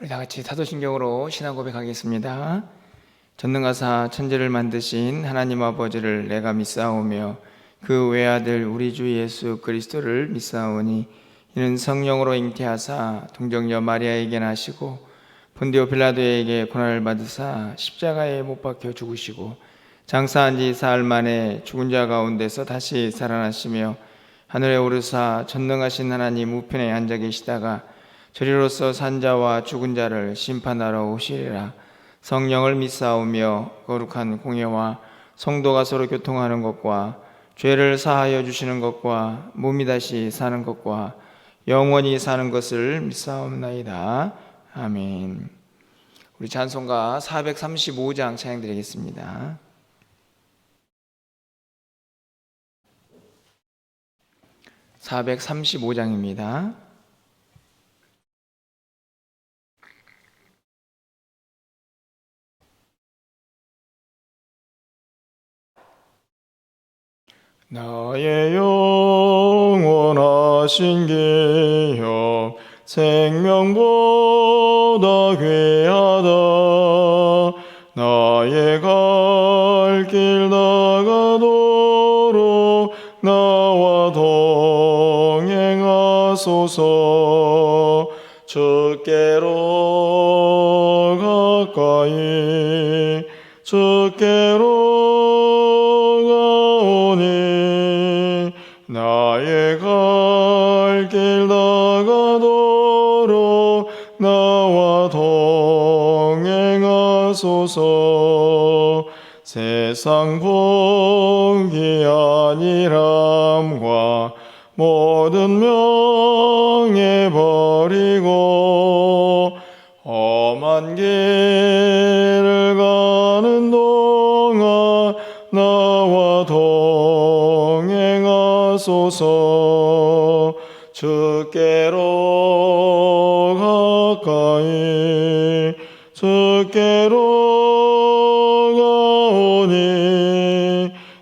우리 다 같이 사도신경으로 신앙 고백하겠습니다. 전능하사 천지를 만드신 하나님 아버지를 내가 믿사오며 그 외아들 우리 주 예수 그리스도를 믿사오니 이는 성령으로 잉태하사 동정녀 마리아에게 나시고 본디오 빌라도에게 고난을 받으사 십자가에 못 박혀 죽으시고 장사한 지 사흘 만에 죽은 자 가운데서 다시 살아나시며 하늘에 오르사 전능하신 하나님 우편에 앉아 계시다가 저리로서 산자와 죽은 자를 심판하러 오시리라. 성령을 믿사오며 거룩한 공예와 성도가 서로 교통하는 것과 죄를 사하여 주시는 것과 몸이 다시 사는 것과 영원히 사는 것을 믿사옵나이다. 아멘. 우리 찬송가 435장 찬양드리겠습니다. (435장입니다) 나의 영원하신 기업 생명보다 귀하다. 나의 갈 길 다가도록 나와 동행하소서. 주께로 가까이 주께로 나의 갈 길 다가도록 나와 동행하소서. 세상 복이 아니람과 모든 명예 버리고 험한 길을 가는 동안 나와 동행하소서. 주께로 가까이 주께로 가오니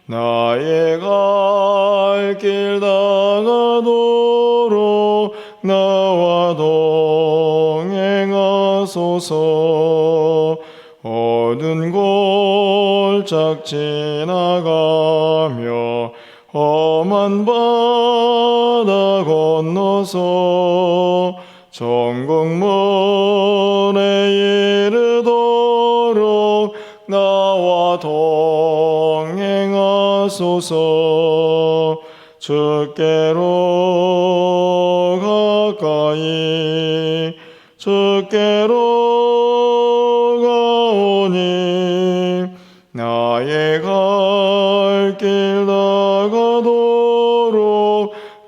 나의 갈 길 다가도록 나와 동행하소서. 어두운 골짝 지나가며 험한 바다 건너서 천국문에 이르도록 나와 동행하소서. 주께로 가까이 주께로 가오니 나의 갈 길 다가도록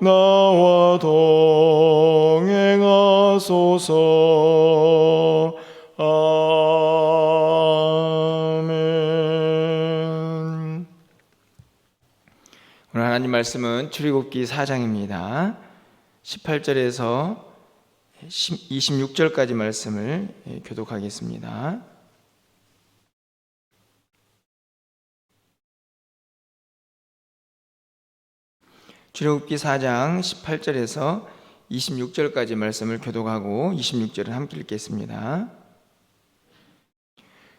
나와 동행하소서. 아멘. 오늘 하나님 말씀은 출애굽기 4장입니다. 18절에서 26절까지 말씀을 교독하겠습니다. 출애굽기 4장 18절에서 26절까지 말씀을 교독하고 26절을 함께 읽겠습니다.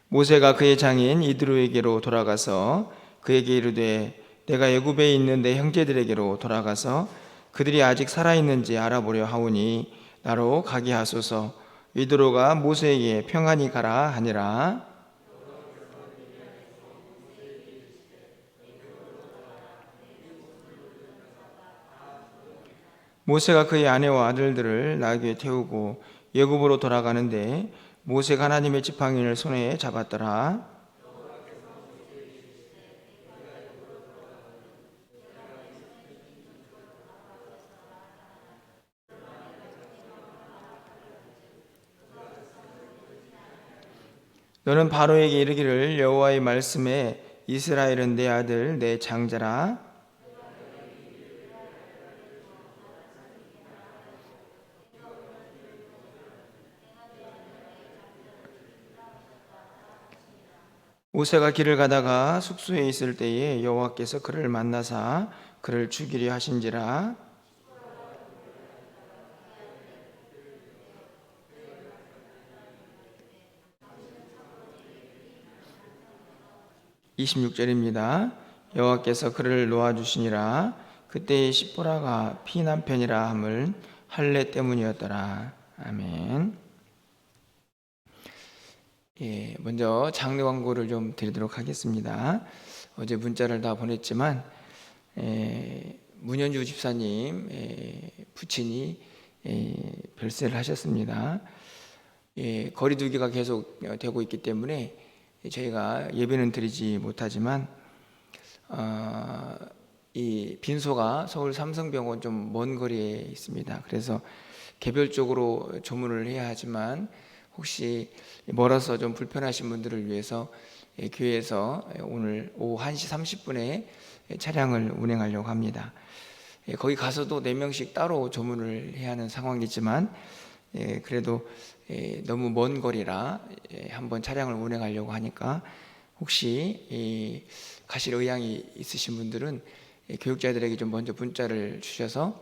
모세가 그의 장인 이드로에게로 돌아가서 그에게 이르되 내가 애굽에 있는 내 형제들에게로 돌아가서 그들이 아직 살아있는지 알아보려 하오니 나로 가게 하소서. 이드로가 모세에게 평안히 가라 하니라. 모세가 그의 아내와 아들들을 나귀에 태우고 애굽으로 돌아가는데 모세가 하나님의 지팡이를 손에 잡았더라. 너는 바로에게 이르기를 여호와의 말씀에 이스라엘은 내 아들 내 장자라. 모세가 길을 가다가 숙소에 있을 때에 여호와께서 그를 만나사 그를 죽이려 하신지라. 26절입니다. 여호와께서 그를 놓아주시니라. 그때의 시보라가 피난편이라 함을 할례 때문이었더라. 아멘. 먼저 장례 광고를 좀 드리도록 하겠습니다. 어제 문자를 다 보냈지만 문현주 집사님 부친이 별세를 하셨습니다. 거리두기가 계속 되고 있기 때문에 저희가 예배는 드리지 못하지만 이 빈소가 서울 삼성병원 좀 먼 거리에 있습니다. 그래서 개별적으로 조문을 해야 하지만 혹시 멀어서 좀 불편하신 분들을 위해서 교회에서 오늘 오후 1시 30분에 차량을 운행하려고 합니다. 거기 가서도 4명씩 따로 조문을 해야 하는 상황이지만 그래도 너무 먼 거리라 한번 차량을 운행하려고 하니까 혹시 가실 의향이 있으신 분들은 교육자들에게 좀 먼저 문자를 주셔서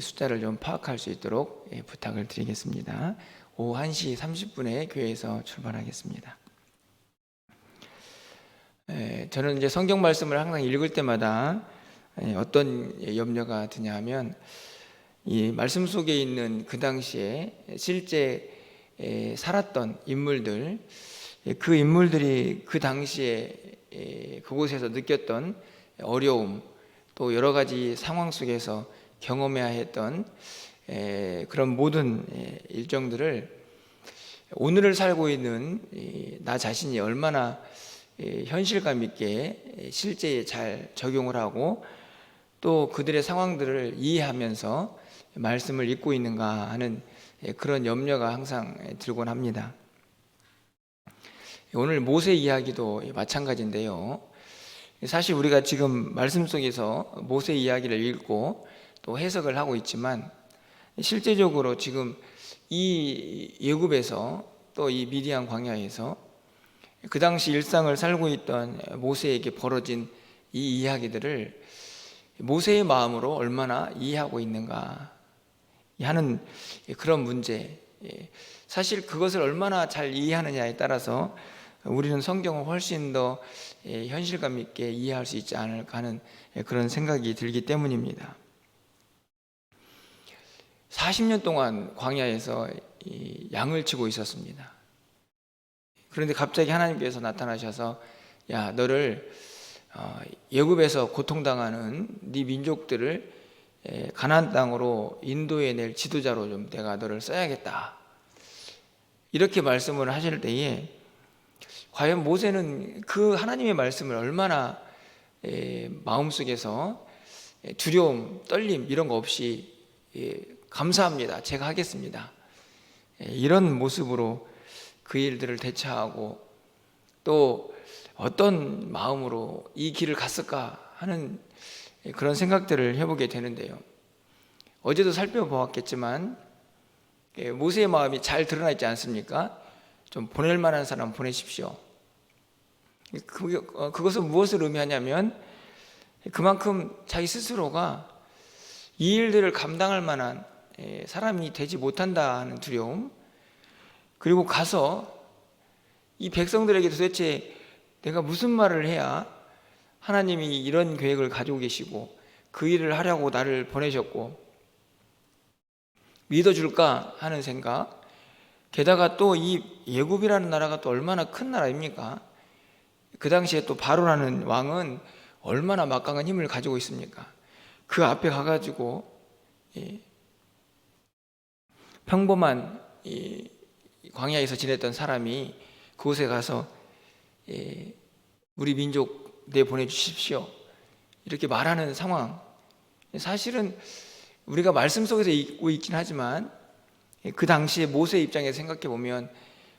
숫자를 좀 파악할 수 있도록 부탁을 드리겠습니다. 오후 1시 30분에 교회에서 출발하겠습니다. 저는 이제 성경 말씀을 항상 읽을 때마다 어떤 염려가 드냐 하면 이 말씀 속에 있는 그 당시에 실제 살았던 인물들, 그 인물들이 그 당시에 그곳에서 느꼈던 어려움, 또 여러 가지 상황 속에서 경험해야 했던 그런 모든 일정들을 오늘을 살고 있는 나 자신이 얼마나 현실감 있게 실제에 잘 적용을 하고 또 그들의 상황들을 이해하면서 말씀을 읽고 있는가 하는 그런 염려가 항상 들곤 합니다. 오늘 모세 이야기도 마찬가지인데요. 사실 우리가 지금 말씀 속에서 모세 이야기를 읽고 또 해석을 하고 있지만 실제적으로 지금 이 애굽에서 또 이 미디안 광야에서 그 당시 일상을 살고 있던 모세에게 벌어진 이 이야기들을 모세의 마음으로 얼마나 이해하고 있는가 하는 그런 문제, 사실 그것을 얼마나 잘 이해하느냐에 따라서 우리는 성경을 훨씬 더 현실감 있게 이해할 수 있지 않을까 하는 그런 생각이 들기 때문입니다. 40년 동안 광야에서 양을 치고 있었습니다. 그런데 갑자기 하나님께서 나타나셔서 야, 너를 애굽에서 고통당하는 네 민족들을 가나안 땅으로 인도해낼 지도자로 좀 내가 너를 써야겠다, 이렇게 말씀을 하실 때에 과연 모세는 그 하나님의 말씀을 얼마나 마음속에서 두려움, 떨림 이런 거 없이 감사합니다, 제가 하겠습니다, 이런 모습으로 그 일들을 대처하고 또 어떤 마음으로 이 길을 갔을까 하는 그런 생각들을 해보게 되는데요. 어제도 살펴보았겠지만 모세의 마음이 잘 드러나 있지 않습니까? 좀 보낼 만한 사람 보내십시오. 그것은 무엇을 의미하냐면 그만큼 자기 스스로가 이 일들을 감당할 만한 사람이 되지 못한다 하는 두려움, 그리고 가서 이 백성들에게 도대체 내가 무슨 말을 해야 하나님이 이런 계획을 가지고 계시고 그 일을 하려고 나를 보내셨고 믿어줄까 하는 생각, 게다가 또 이 애굽이라는 나라가 또 얼마나 큰 나라입니까? 그 당시에 또 바로라는 왕은 얼마나 막강한 힘을 가지고 있습니까? 그 앞에 가가지고 평범한 광야에서 지냈던 사람이 그곳에 가서 우리 민족 내보내주십시오 이렇게 말하는 상황, 사실은 우리가 말씀 속에서 읽고 있긴 하지만 그 당시에 모세 입장에서 생각해 보면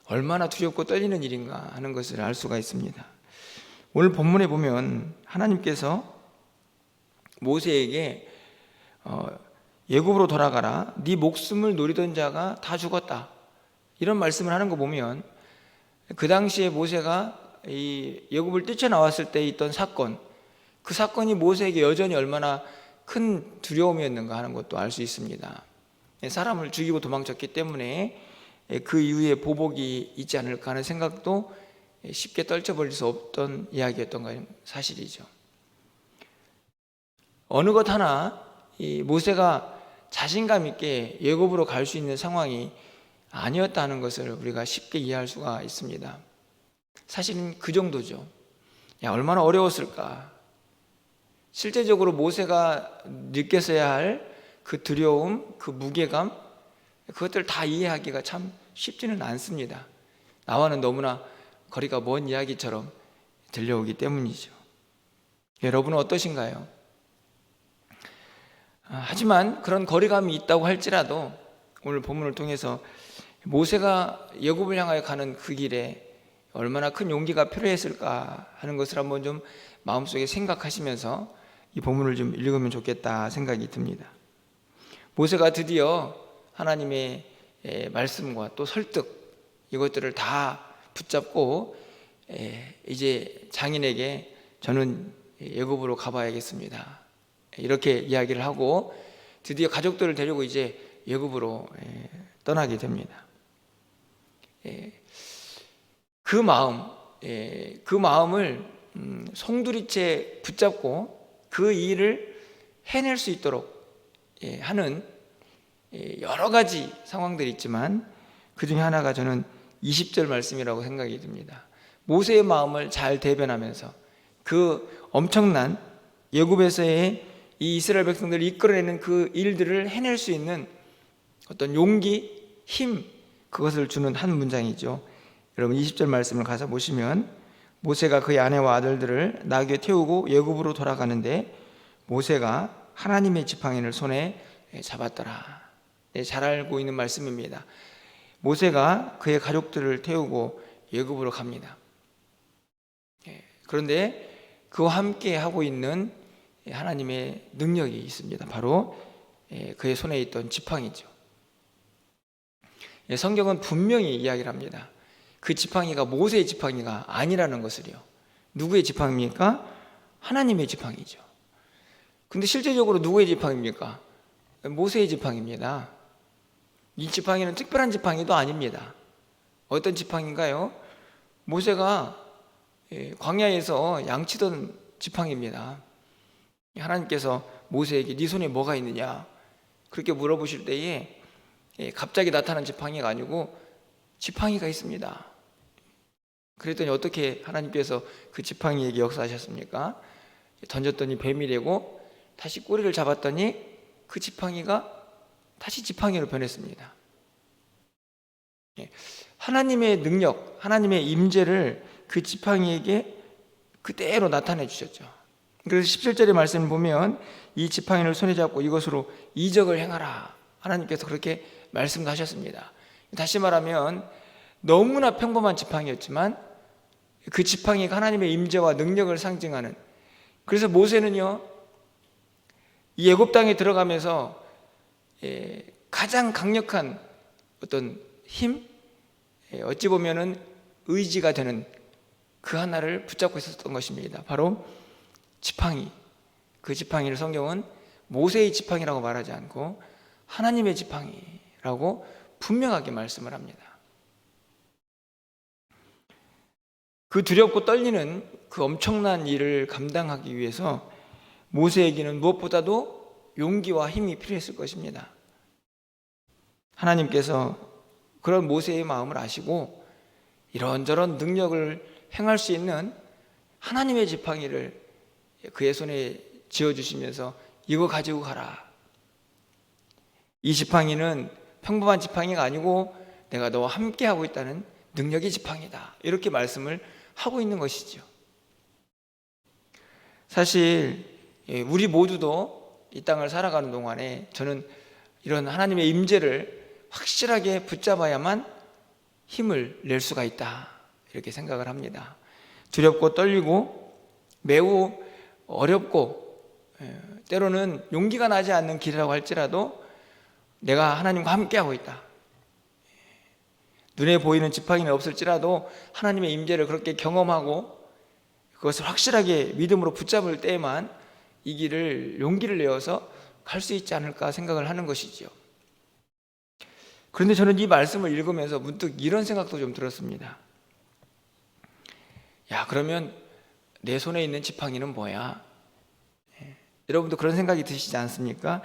얼마나 두렵고 떨리는 일인가 하는 것을 알 수가 있습니다. 오늘 본문에 보면 하나님께서 모세에게 애굽으로 돌아가라, 네 목숨을 노리던 자가 다 죽었다, 이런 말씀을 하는 거 보면 그 당시에 모세가 이 애굽을 뛰쳐나왔을 때 있던 사건, 그 사건이 모세에게 여전히 얼마나 큰 두려움이었는가 하는 것도 알 수 있습니다. 사람을 죽이고 도망쳤기 때문에 그 이후에 보복이 있지 않을까 하는 생각도 쉽게 떨쳐버릴 수 없던 이야기였던 건 사실이죠. 어느 것 하나 이 모세가 자신감 있게 애굽으로 갈 수 있는 상황이 아니었다는 것을 우리가 쉽게 이해할 수가 있습니다. 사실은 그 정도죠. 얼마나 어려웠을까. 실제적으로 모세가 느꼈어야 할 그 두려움, 그 무게감, 그것들을 다 이해하기가 참 쉽지는 않습니다. 나와는 너무나 거리가 먼 이야기처럼 들려오기 때문이죠. 여러분은 어떠신가요? 하지만 그런 거리감이 있다고 할지라도 오늘 본문을 통해서 모세가 애굽을 향하여 가는 그 길에 얼마나 큰 용기가 필요했을까 하는 것을 한번 좀 마음속에 생각하시면서 이 본문을 좀 읽으면 좋겠다 생각이 듭니다. 모세가 드디어 하나님의 말씀과 또 설득 이것들을 다 붙잡고 이제 장인에게 저는 애굽으로 가봐야겠습니다 이렇게 이야기를 하고 드디어 가족들을 데리고 이제 애굽으로 떠나게 됩니다. 그 마음을 송두리째 붙잡고 그 일을 해낼 수 있도록 하는 여러 가지 상황들이 있지만 그 중에 하나가 저는 20절 말씀이라고 생각이 듭니다. 모세의 마음을 잘 대변하면서 그 엄청난 애굽에서의 이 이스라엘 백성들을 이끌어내는 그 일들을 해낼 수 있는 어떤 용기, 힘 그것을 주는 한 문장이죠. 여러분 20절 말씀을 가서 보시면 모세가 그의 아내와 아들들을 나귀에 태우고 애굽으로 돌아가는데 모세가 하나님의 지팡이를 손에 잡았더라. 잘 알고 있는 말씀입니다. 모세가 그의 가족들을 태우고 애굽으로 갑니다. 그런데 그와 함께 하고 있는 하나님의 능력이 있습니다. 바로 그의 손에 있던 지팡이죠. 성경은 분명히 이야기를 합니다. 그 지팡이가 모세의 지팡이가 아니라는 것을요. 누구의 지팡이입니까? 하나님의 지팡이죠. 근데 실제적으로 누구의 지팡이입니까? 모세의 지팡이입니다. 이 지팡이는 특별한 지팡이도 아닙니다. 어떤 지팡이인가요? 모세가 광야에서 양치던 지팡이입니다. 하나님께서 모세에게 네 손에 뭐가 있느냐 그렇게 물어보실 때에 갑자기 나타난 지팡이가 아니고 지팡이가 있습니다. 그랬더니 어떻게 하나님께서 그 지팡이에게 역사하셨습니까? 던졌더니 뱀이 되고 다시 꼬리를 잡았더니 그 지팡이가 다시 지팡이로 변했습니다. 하나님의 능력, 하나님의 임재를 그 지팡이에게 그대로 나타내 주셨죠. 그래서 17절의 말씀을 보면 이 지팡이를 손에 잡고 이것으로 이적을 행하라 하나님께서 그렇게 말씀하셨습니다. 다시 말하면 너무나 평범한 지팡이였지만 그 지팡이가 하나님의 임재와 능력을 상징하는, 그래서 모세는요 이 애굽 땅에 들어가면서 가장 강력한 어떤 힘, 어찌 보면은 의지가 되는 그 하나를 붙잡고 있었던 것입니다. 바로 지팡이. 그 지팡이를 성경은 모세의 지팡이라고 말하지 않고 하나님의 지팡이라고 분명하게 말씀을 합니다. 그 두렵고 떨리는 그 엄청난 일을 감당하기 위해서 모세에게는 무엇보다도 용기와 힘이 필요했을 것입니다. 하나님께서 그런 모세의 마음을 아시고 이런저런 능력을 행할 수 있는 하나님의 지팡이를 그의 손에 쥐어주시면서 이거 가지고 가라. 이 지팡이는 평범한 지팡이가 아니고 내가 너와 함께하고 있다는 능력의 지팡이다. 이렇게 말씀을 하고 있는 것이죠. 사실 우리 모두도 이 땅을 살아가는 동안에 저는 이런 하나님의 임재를 확실하게 붙잡아야만 힘을 낼 수가 있다 이렇게 생각을 합니다. 두렵고 떨리고 매우 어렵고 때로는 용기가 나지 않는 길이라고 할지라도 내가 하나님과 함께하고 있다, 눈에 보이는 지팡이는 없을지라도 하나님의 임재를 그렇게 경험하고 그것을 확실하게 믿음으로 붙잡을 때에만 이 길을 용기를 내어서 갈 수 있지 않을까 생각을 하는 것이지요. 그런데 저는 이 말씀을 읽으면서 문득 이런 생각도 좀 들었습니다. 야, 그러면 내 손에 있는 지팡이는 뭐야? 여러분도 그런 생각이 드시지 않습니까?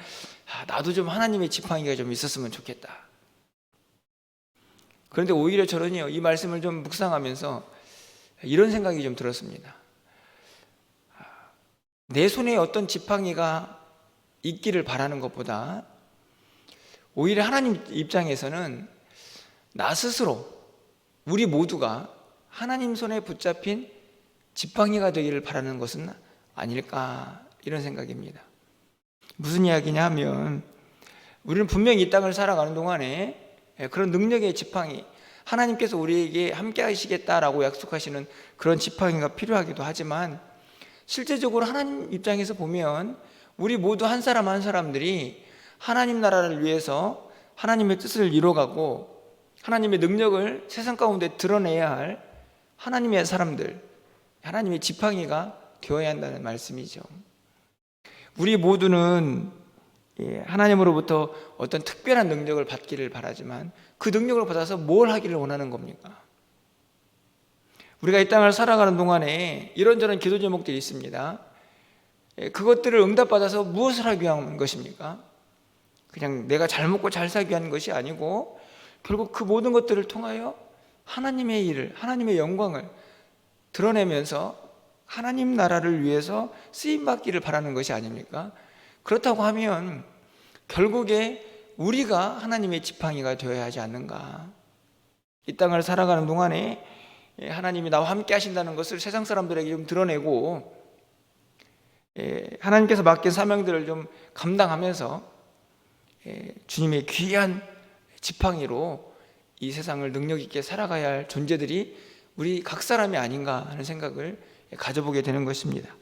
나도 좀 하나님의 지팡이가 좀 있었으면 좋겠다. 그런데 오히려 저는요, 이 말씀을 좀 묵상하면서 이런 생각이 좀 들었습니다. 내 손에 어떤 지팡이가 있기를 바라는 것보다 오히려 하나님 입장에서는 나 스스로, 우리 모두가 하나님 손에 붙잡힌 지팡이가 되기를 바라는 것은 아닐까, 이런 생각입니다. 무슨 이야기냐 하면, 우리는 분명히 이 땅을 살아가는 동안에 그런 능력의 지팡이, 하나님께서 우리에게 함께 하시겠다라고 약속하시는 그런 지팡이가 필요하기도 하지만, 실제적으로 하나님 입장에서 보면 우리 모두 한 사람 한 사람들이 하나님 나라를 위해서 하나님의 뜻을 이뤄가고 하나님의 능력을 세상 가운데 드러내야 할 하나님의 사람들, 하나님의 지팡이가 되어야 한다는 말씀이죠. 우리 모두는 하나님으로부터 어떤 특별한 능력을 받기를 바라지만, 그 능력을 받아서 뭘 하기를 원하는 겁니까? 우리가 이 땅을 살아가는 동안에 이런저런 기도 제목들이 있습니다. 그것들을 응답받아서 무엇을 하기 위한 것입니까? 그냥 내가 잘 먹고 잘 살기 위한 것이 아니고, 결국 그 모든 것들을 통하여 하나님의 일을, 하나님의 영광을 드러내면서 하나님 나라를 위해서 쓰임받기를 바라는 것이 아닙니까? 그렇다고 하면 결국에 우리가 하나님의 지팡이가 되어야 하지 않는가. 이 땅을 살아가는 동안에 하나님이 나와 함께 하신다는 것을 세상 사람들에게 좀 드러내고, 하나님께서 맡긴 사명들을 좀 감당하면서 주님의 귀한 지팡이로 이 세상을 능력 있게 살아가야 할 존재들이 우리 각 사람이 아닌가 하는 생각을 가져보게 되는 것입니다.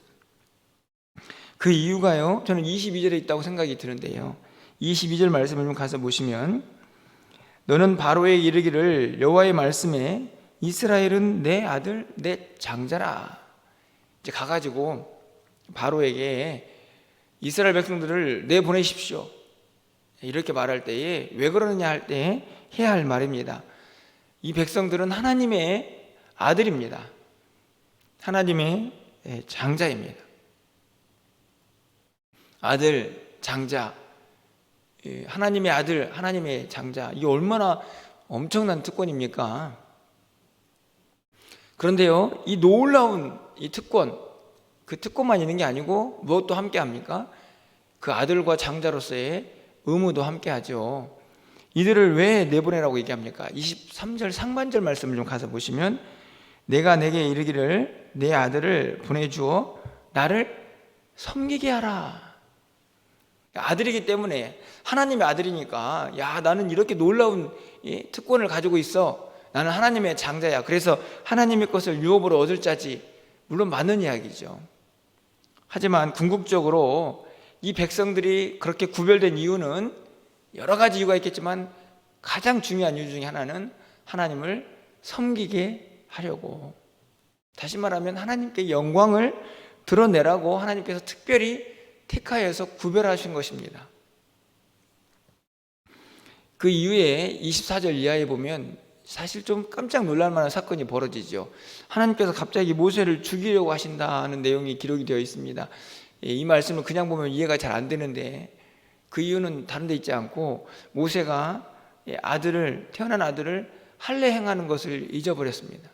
그 이유가요, 저는 22절에 있다고 생각이 드는데요, 22절 말씀을 좀 가서 보시면, 너는 바로에게 이르기를 여호와의 말씀에 이스라엘은 내 아들 내 장자라. 이제 가가지고 바로에게 이스라엘 백성들을 내보내십시오, 이렇게 말할 때에 왜 그러느냐 할 때 해야 할 말입니다. 이 백성들은 하나님의 아들입니다. 하나님의 장자입니다. 아들, 장자, 하나님의 아들, 하나님의 장자, 이게 얼마나 엄청난 특권입니까? 그런데요, 이 놀라운 이 특권, 그 특권만 있는 게 아니고 무엇도 함께 합니까? 그 아들과 장자로서의 의무도 함께 하죠. 이들을 왜 내보내라고 얘기합니까? 23절 상반절 말씀을 좀 가서 보시면, 내가 내게 이르기를 내 아들을 보내주어 나를 섬기게 하라. 아들이기 때문에, 하나님의 아들이니까, 야, 나는 이렇게 놀라운 특권을 가지고 있어, 나는 하나님의 장자야, 그래서 하나님의 것을 유업으로 얻을 자지. 물론 맞는 이야기죠. 하지만 궁극적으로 이 백성들이 그렇게 구별된 이유는 여러 가지 이유가 있겠지만, 가장 중요한 이유 중에 하나는 하나님을 섬기게 하려고, 다시 말하면 하나님께 영광을 드러내라고 하나님께서 특별히 택하여서 구별하신 것입니다. 그 이후에 24절 이하에 보면 사실 좀 깜짝 놀랄 만한 사건이 벌어지죠. 하나님께서 갑자기 모세를 죽이려고 하신다는 내용이 기록이 되어 있습니다. 이 말씀을 그냥 보면 이해가 잘 안 되는데, 그 이유는 다른 데 있지 않고, 모세가 태어난 아들을 할례 행하는 것을 잊어버렸습니다.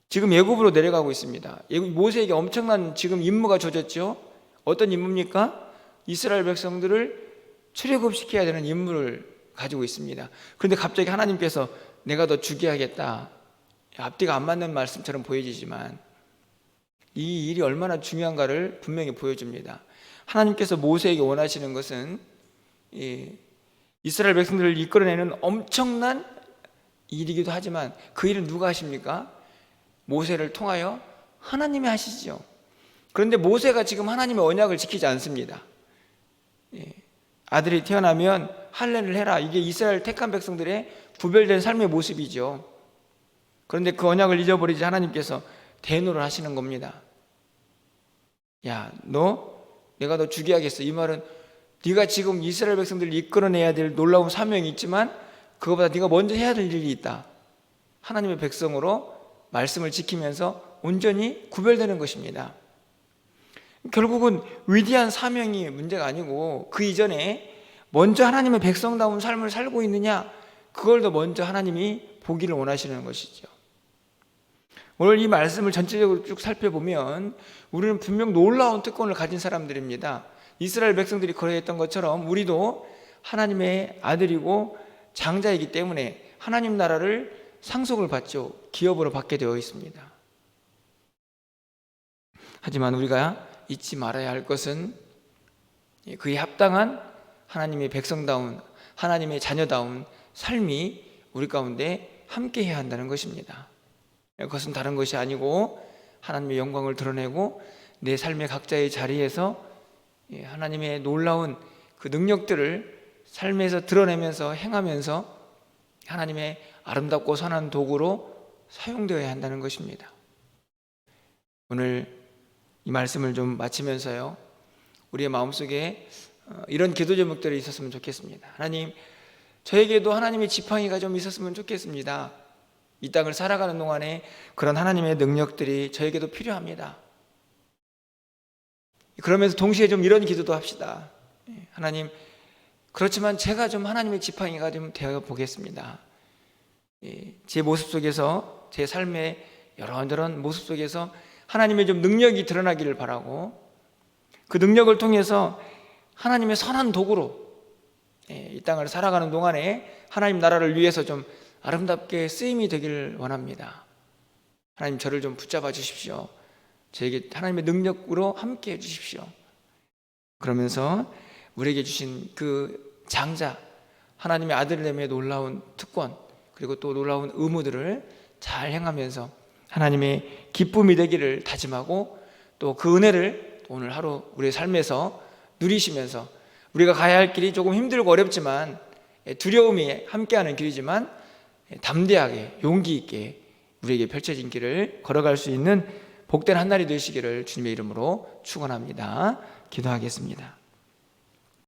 지금 애굽으로 내려가고 있습니다. 모세에게 엄청난 지금 임무가 주어졌죠. 어떤 임무입니까? 이스라엘 백성들을 출애굽시켜야 되는 임무를 가지고 있습니다. 그런데 갑자기 하나님께서 내가 너 죽여야겠다, 앞뒤가 안 맞는 말씀처럼 보여지지만 이 일이 얼마나 중요한가를 분명히 보여줍니다. 하나님께서 모세에게 원하시는 것은 이스라엘 백성들을 이끌어내는 엄청난 일이기도 하지만, 그 일은 누가 하십니까? 모세를 통하여 하나님이 하시죠. 그런데 모세가 지금 하나님의 언약을 지키지 않습니다. 아들이 태어나면 할례를 해라, 이게 이스라엘 택한 백성들의 구별된 삶의 모습이죠. 그런데 그 언약을 잊어버리지 하나님께서 대노를 하시는 겁니다. 야, 내가 너 죽여야겠어. 이 말은 네가 지금 이스라엘 백성들을 이끌어내야 될 놀라운 사명이 있지만, 그거보다 네가 먼저 해야 될 일이 있다. 하나님의 백성으로 말씀을 지키면서 온전히 구별되는 것입니다. 결국은 위대한 사명이 문제가 아니고 그 이전에 먼저 하나님의 백성다운 삶을 살고 있느냐, 그걸 더 먼저 하나님이 보기를 원하시는 것이죠. 오늘 이 말씀을 전체적으로 쭉 살펴보면 우리는 분명 놀라운 특권을 가진 사람들입니다. 이스라엘 백성들이 그러했던 것처럼 우리도 하나님의 아들이고 장자이기 때문에 하나님 나라를 상속을 받죠. 기업으로 받게 되어 있습니다. 하지만 우리가 잊지 말아야 할 것은 그에 합당한 하나님의 백성다운, 하나님의 자녀다운 삶이 우리 가운데 함께 해야 한다는 것입니다. 그것은 다른 것이 아니고 하나님의 영광을 드러내고 내 삶의 각자의 자리에서 하나님의 놀라운 그 능력들을 삶에서 드러내면서 행하면서 하나님의 아름답고 선한 도구로 사용되어야 한다는 것입니다. 오늘 이 말씀을 좀 마치면서요, 우리의 마음속에 이런 기도 제목들이 있었으면 좋겠습니다. 하나님, 저에게도 하나님의 지팡이가 좀 있었으면 좋겠습니다. 이 땅을 살아가는 동안에 그런 하나님의 능력들이 저에게도 필요합니다. 그러면서 동시에 좀 이런 기도도 합시다. 하나님, 그렇지만 제가 좀 하나님의 지팡이가 좀 되어 보겠습니다. 제 모습 속에서, 제 삶의 여러저런 모습 속에서 하나님의 좀 능력이 드러나기를 바라고, 그 능력을 통해서 하나님의 선한 도구로 이 땅을 살아가는 동안에 하나님 나라를 위해서 좀 아름답게 쓰임이 되기를 원합니다. 하나님, 저를 좀 붙잡아 주십시오. 저에게 하나님의 능력으로 함께 해 주십시오. 그러면서 우리에게 주신 그 장자, 하나님의 아들됨의 놀라운 특권, 그리고 또 놀라운 의무들을 잘 행하면서 하나님의 기쁨이 되기를 다짐하고, 또 그 은혜를 오늘 하루 우리의 삶에서 누리시면서, 우리가 가야 할 길이 조금 힘들고 어렵지만, 두려움이 함께하는 길이지만 담대하게 용기 있게 우리에게 펼쳐진 길을 걸어갈 수 있는 복된 한 날이 되시기를 주님의 이름으로 축원합니다. 기도하겠습니다.